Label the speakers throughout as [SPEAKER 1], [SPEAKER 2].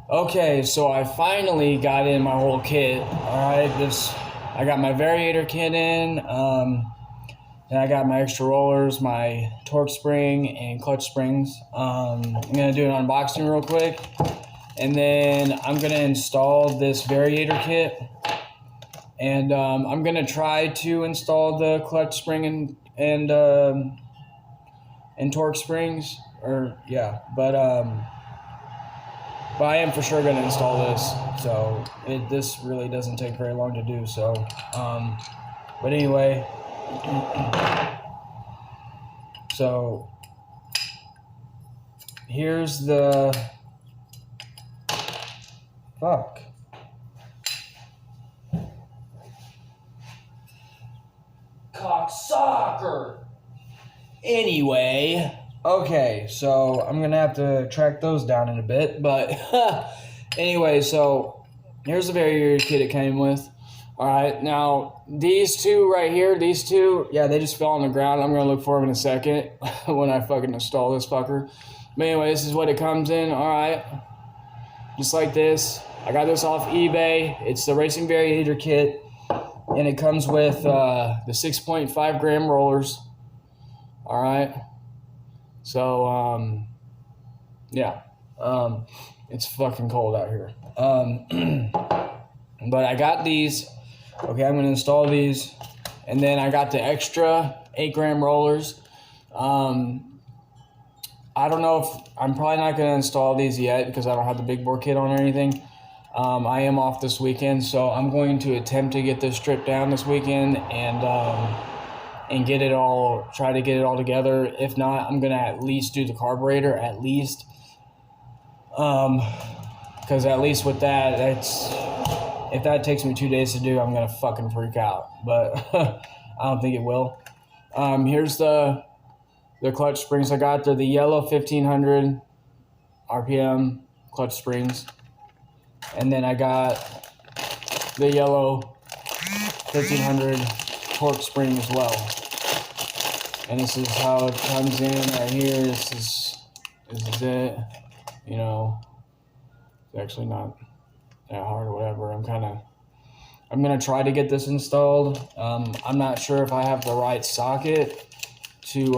[SPEAKER 1] Okay, so I finally got in my whole kit. Alright, I got my Variator kit in, and I got my extra rollers, my torque spring, and clutch springs. I'm gonna do an unboxing real quick, and then I'm gonna install this Variator kit, and I'm gonna try to install the clutch spring and torque springs, or yeah, but I am for sure going to install this, so this really doesn't take very long to do. So, but anyway, so here's the fuck cocksucker. Anyway, okay, so I'm gonna have to track those down in a bit, but anyway, so here's the Variator kit it came with. Alright, now these two right here, yeah, they just fell on the ground. I'm gonna look for them in a second when I fucking install this fucker. But anyway, this is what it comes in, alright. Just like this. I got this off eBay. It's the Racing Variator kit, and it comes with the 6.5 gram rollers. All right. So, yeah. It's fucking cold out here. But I got these. Okay, I'm gonna install these, and then I got the extra 8 gram rollers. I don't know if I'm probably not gonna install these yet because I don't have the big bore kit on or anything. I am off this weekend, so I'm going to attempt to get this stripped down this weekend and try to get it all together. If not, I'm gonna at least do the carburetor, at least, because at least with that, if that takes me 2 days to do, I'm gonna fucking freak out. But I don't think it will. Here's the clutch springs I got. They're the yellow 1500 RPM clutch springs, and then I got the yellow 1500 torque spring as well. And this is how it comes in right here. This is it. You know, it's actually not that hard or whatever. I'm gonna try to get this installed. I'm not sure if I have the right socket to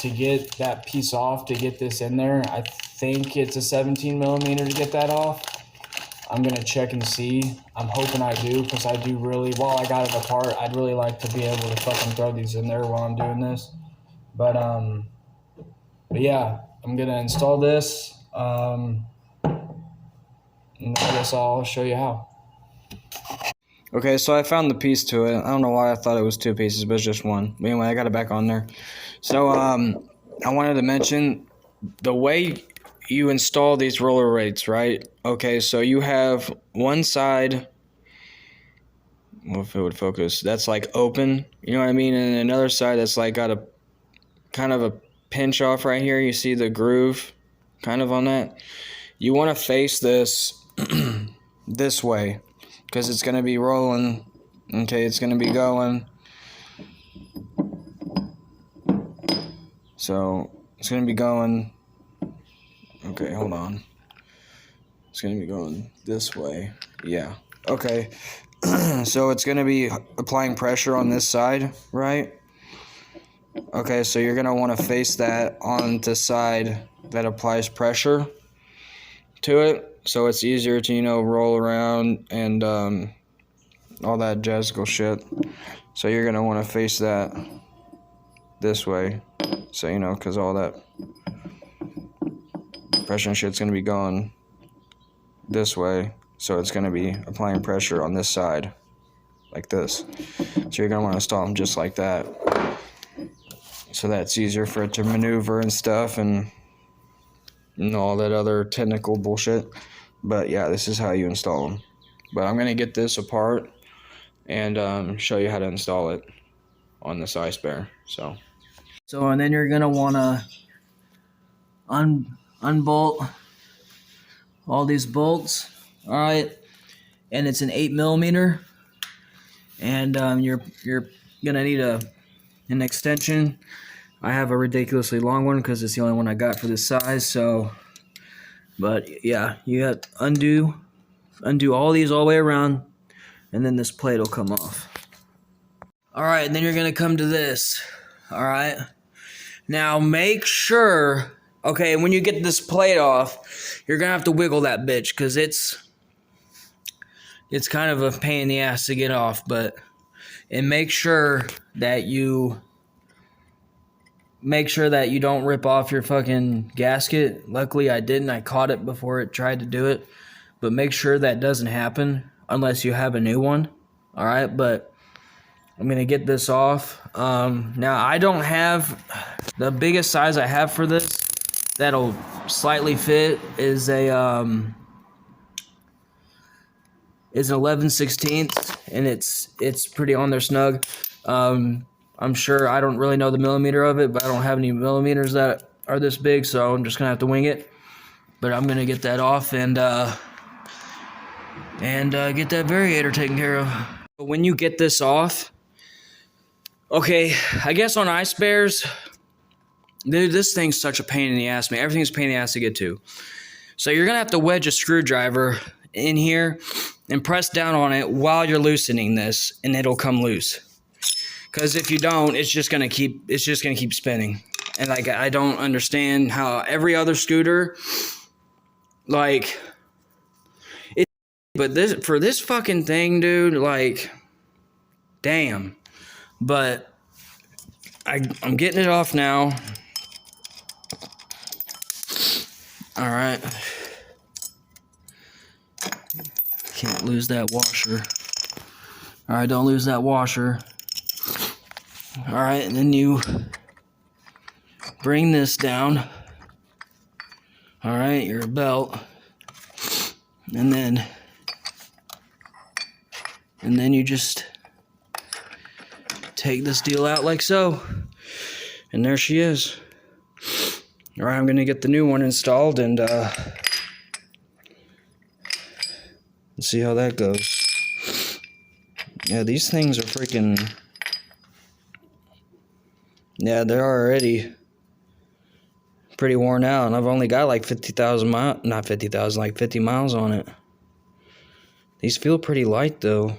[SPEAKER 1] get that piece off, to get this in there. I think it's a 17 millimeter to get that off. I'm gonna check and see. I'm hoping I do, because I do really, while I got it apart, I'd really like to be able to fucking throw these in there while I'm doing this. But yeah, I'm gonna install this. And I guess I'll show you how. Okay, so I found the piece to it. I don't know why I thought it was 2 pieces, but it's just one. But anyway, I got it back on there. So I wanted to mention the way you install these roller rates, right? Okay, so you have one side, well, if it would focus, that's like open, you know what I mean? And another side that's like got a kind of a pinch off right here. You see the groove kind of on that. You want to face this this way, because it's going to be rolling. Okay, it's going to be going. So it's going to be going. Okay, hold on. It's going to be going this way. Yeah. Okay. So it's going to be applying pressure on this side, right? Okay, so you're going to want to face that on the side that applies pressure to it, so it's easier to, you know, roll around and all that jazzical shit. So you're going to want to face that this way, so, you know, because all that pressure and shit's going to be going this way, so it's going to be applying pressure on this side, like this. So you're going to want to install them just like that, so that's easier for it to maneuver and stuff, and all that other technical bullshit. But yeah, this is how you install them. But I'm going to get this apart and show you how to install it on this ice bear. So and then you're going to want to unbolt all these bolts. All right, and it's an 8 millimeter, and you're gonna need an extension. I have a ridiculously long one because it's the only one I got for this size, so But yeah, you have to undo all these all the way around, and then this plate will come off. All right, and then you're gonna come to this. All right. Now make sure, okay, when you get this plate off, you're gonna have to wiggle that bitch because it's kind of a pain in the ass to get off. And make sure that you don't rip off your fucking gasket. Luckily, I didn't. I caught it before it tried to do it. But make sure that doesn't happen unless you have a new one. All right, but I'm gonna get this off. Now I don't have the biggest size I have for this that'll slightly fit is a is an 11/16, and it's pretty on there snug. I'm sure I don't really know the millimeter of it, but I don't have any millimeters that are this big, so I'm just gonna have to wing it. But I'm gonna get that off and get that variator taken care of. But when you get this off, okay, I guess on ice bears, dude, this thing's such a pain in the ass, man. Everything's a pain in the ass to get to. So you're gonna have to wedge a screwdriver in here and press down on it while you're loosening this, and it'll come loose. Because if you don't, it's just gonna keep spinning. And like, I don't understand how every other scooter, like, but for this fucking thing, dude, like, damn. But I'm getting it off now. All right. Can't lose that washer. All right, don't lose that washer. All right, and then you bring this down. All right, your belt. And then you just take this deal out like so. And there she is. All right, I'm gonna get the new one installed and see how that goes. Yeah, these things are freaking... Yeah, they're already pretty worn out, and I've only got like 50,000 miles, not 50,000, like 50 miles on it. These feel pretty light though.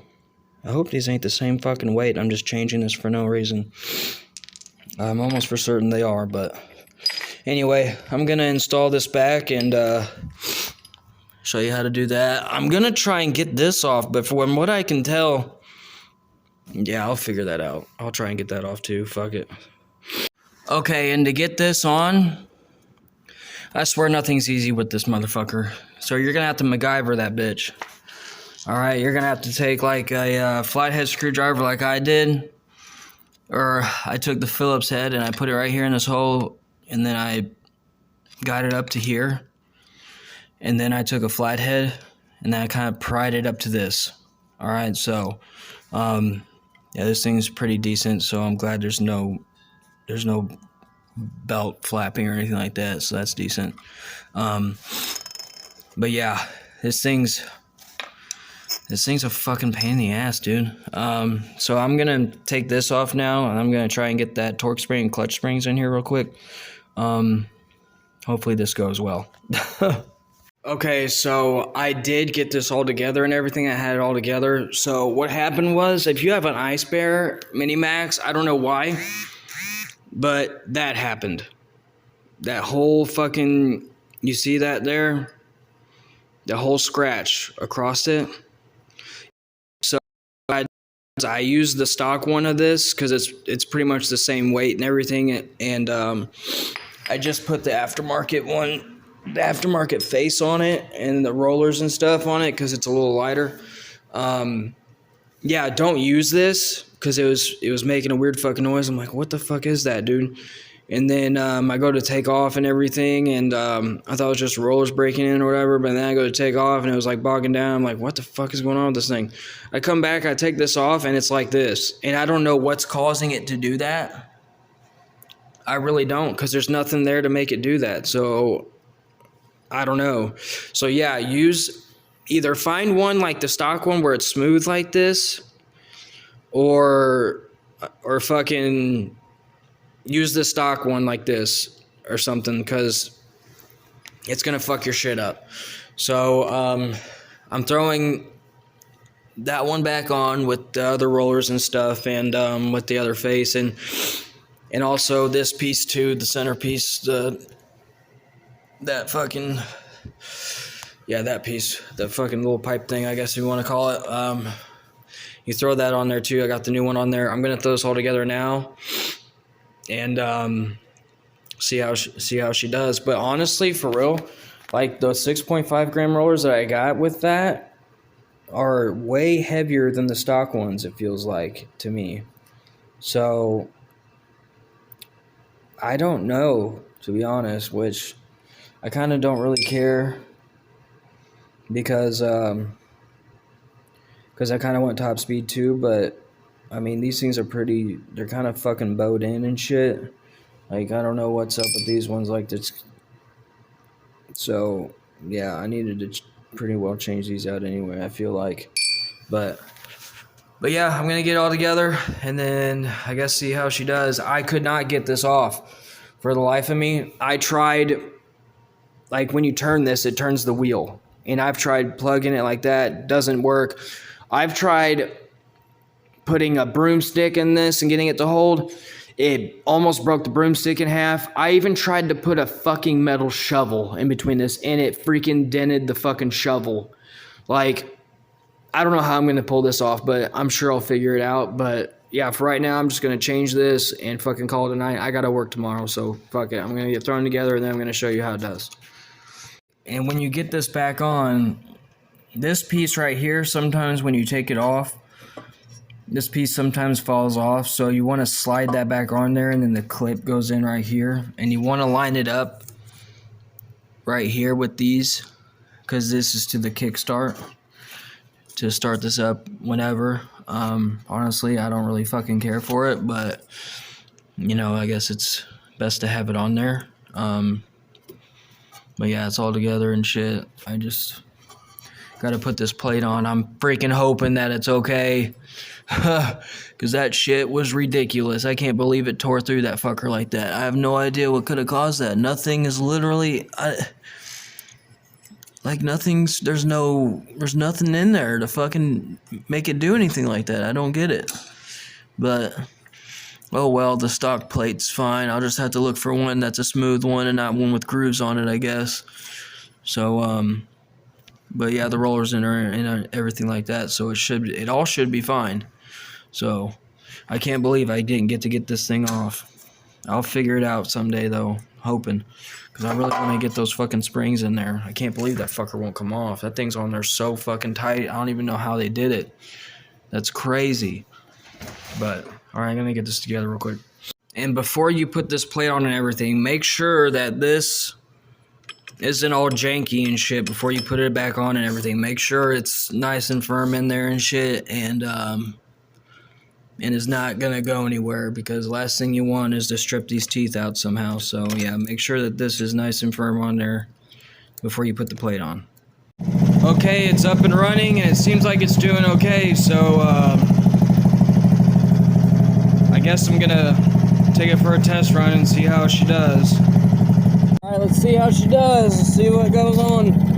[SPEAKER 1] I hope these ain't the same fucking weight. I'm just changing this for no reason. I'm almost for certain they are, but anyway, I'm gonna install this back and show you how to do that. I'm gonna try and get this off, but from what I can tell, yeah, I'll figure that out. I'll try and get that off too. Fuck it. Okay, and to get this on, I swear nothing's easy with this motherfucker. So you're gonna have to MacGyver that bitch. Alright, you're gonna have to take like a flathead screwdriver like I did. Or I took the Phillips head and I put it right here in this hole, and then I got it up to here. And then I took a flathead and then I kind of pried it up to this. Alright, so yeah, this thing's pretty decent, so I'm glad there's no belt flapping or anything like that, so that's decent. But yeah, this thing's a fucking pain in the ass, dude. So I'm gonna take this off now, and I'm gonna try and get that torque spring and clutch springs in here real quick. Hopefully this goes well. Okay, so I did get this all together and everything. I had it all together. So what happened was, if you have an Ice Bear Mini Max, I don't know why, but that happened. That whole fucking, you see that there? The whole scratch across it. So I used the stock one of this because it's pretty much the same weight and everything, and I just put the aftermarket one, the aftermarket face on it and the rollers and stuff on it because it's a little lighter. Yeah, don't use this because it was making a weird fucking noise. I'm like, what the fuck is that, dude? And then I go to take off and everything, and I thought it was just rollers breaking in or whatever, but then I go to take off and it was like bogging down. I'm like, what the fuck is going on with this thing? I come back, I take this off, and it's like this. And I don't know what's causing it to do that. I really don't, because there's nothing there to make it do that. So I don't know. So yeah, either find one like the stock one where it's smooth like this, or fucking use the stock one like this or something, because it's going to fuck your shit up. So I'm throwing that one back on with the other rollers and stuff, and with the other face, and also this piece too, the centerpiece, that fucking, yeah, that piece, the fucking little pipe thing, I guess if you want to call it. You throw that on there too. I got the new one on there. I'm gonna throw this all together now, and see how she does. But honestly, for real, like those 6.5 gram rollers that I got with that are way heavier than the stock ones, it feels like to me. So I don't know, to be honest, which I kind of don't really care, because I kind of want top speed too. But I mean, these things are pretty, they're kind of fucking bowed in and shit. Like, I don't know what's up with these ones like this. So yeah, I needed to pretty well change these out anyway, I feel like. But yeah, I'm gonna get it all together, and then I guess see how she does. I could not get this off for the life of me. I tried, like when you turn this, it turns the wheel, and I've tried plugging it like that, doesn't work. I've tried putting a broomstick in this and getting it to hold. It almost broke the broomstick in half. I even tried to put a fucking metal shovel in between this, and it freaking dented the fucking shovel. Like, I don't know how I'm going to pull this off, but I'm sure I'll figure it out. But yeah, for right now, I'm just going to change this and fucking call it a night. I got to work tomorrow, so fuck it. I'm going to get thrown together, and then I'm going to show you how it does. And when you get this back on, this piece right here, sometimes when you take it off, this piece sometimes falls off, so you want to slide that back on there, and then the clip goes in right here, and you want to line it up right here with these, because this is to the kickstart, to start this up whenever. Honestly, I don't really fucking care for it, but you know, I guess it's best to have it on there. But yeah, it's all together and shit. I just gotta put this plate on. I'm freaking hoping that it's okay. Because that shit was ridiculous. I can't believe it tore through that fucker like that. I have no idea what could have caused that. Nothing is literally... there's nothing in there to fucking make it do anything like that. I don't get it. But, oh well, the stock plate's fine. I'll just have to look for one that's a smooth one and not one with grooves on it, I guess. So, but yeah, the rollers and everything like that, so it all should be fine. So I can't believe I didn't get to get this thing off. I'll figure it out someday though, hoping, because I really want to get those fucking springs in there. I can't believe that fucker won't come off. That thing's on there so fucking tight. I don't even know how they did it. That's crazy. But all right, I'm gonna get this together real quick. And before you put this plate on and everything, make sure that this isn't all janky and shit before you put it back on and everything. Make sure it's nice and firm in there and shit, and it's not gonna go anywhere, because last thing you want is to strip these teeth out somehow. So yeah, make sure that this is nice and firm on there before you put the plate on. Okay, it's up and running, and it seems like it's doing okay, so I guess I'm gonna take it for a test run and see how she does. Alright, let's see how she does. Let's see what goes on.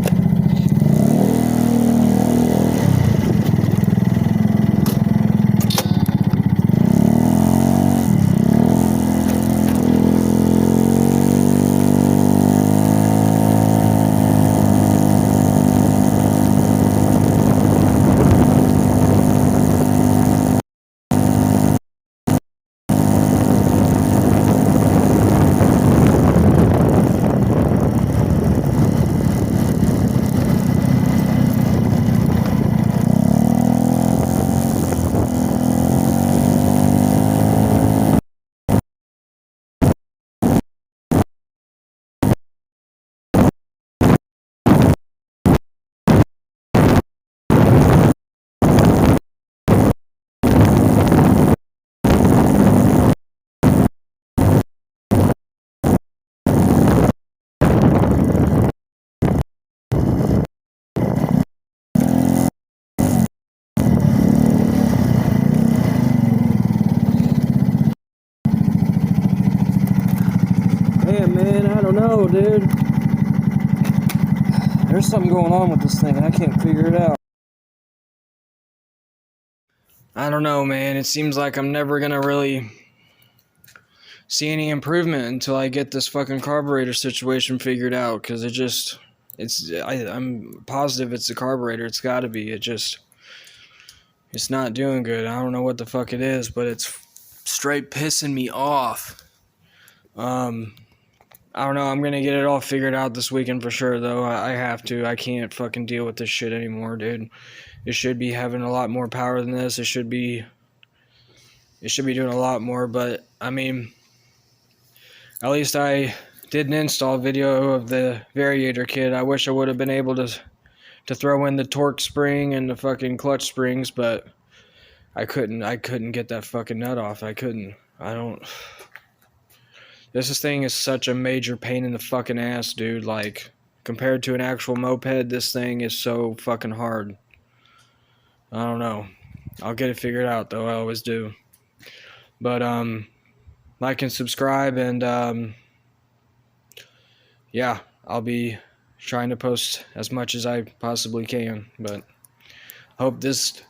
[SPEAKER 1] Man, I don't know, dude. There's something going on with this thing, and I can't figure it out. I don't know, man. It seems like I'm never gonna really see any improvement until I get this fucking carburetor situation figured out, because I'm positive it's the carburetor. It's gotta be. It's not doing good. I don't know what the fuck it is, but it's straight pissing me off. I don't know. I'm gonna get it all figured out this weekend for sure, though. I have to. I can't fucking deal with this shit anymore, dude. It should be having a lot more power than this. It should be doing a lot more, but I mean, at least I did an install video of the Variator kit. I wish I would have been able to throw in the torque spring and the fucking clutch springs, but I couldn't get that fucking nut off. I couldn't. This thing is such a major pain in the fucking ass, dude. Like, compared to an actual moped, this thing is so fucking hard. I don't know. I'll get it figured out, though. I always do. But, like and subscribe, and, yeah, I'll be trying to post as much as I possibly can. But hope this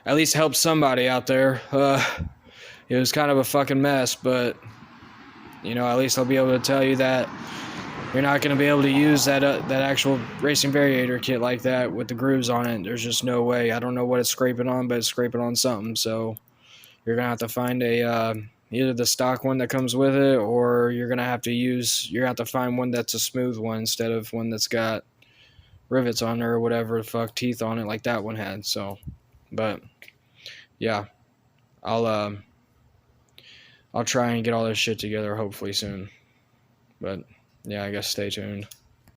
[SPEAKER 1] at least helps somebody out there. It was kind of a fucking mess, but, you know, at least I'll be able to tell you that you're not going to be able to use that actual racing Variator kit like that with the grooves on it. There's just no way. I don't know what it's scraping on, but it's scraping on something. So you're going to have to find either the stock one that comes with it, or you're going to have to find one that's a smooth one instead of one that's got rivets on it or whatever the fuck, teeth on it like that one had. So, but yeah, I'll try and get all this shit together hopefully soon. But yeah, I guess stay tuned.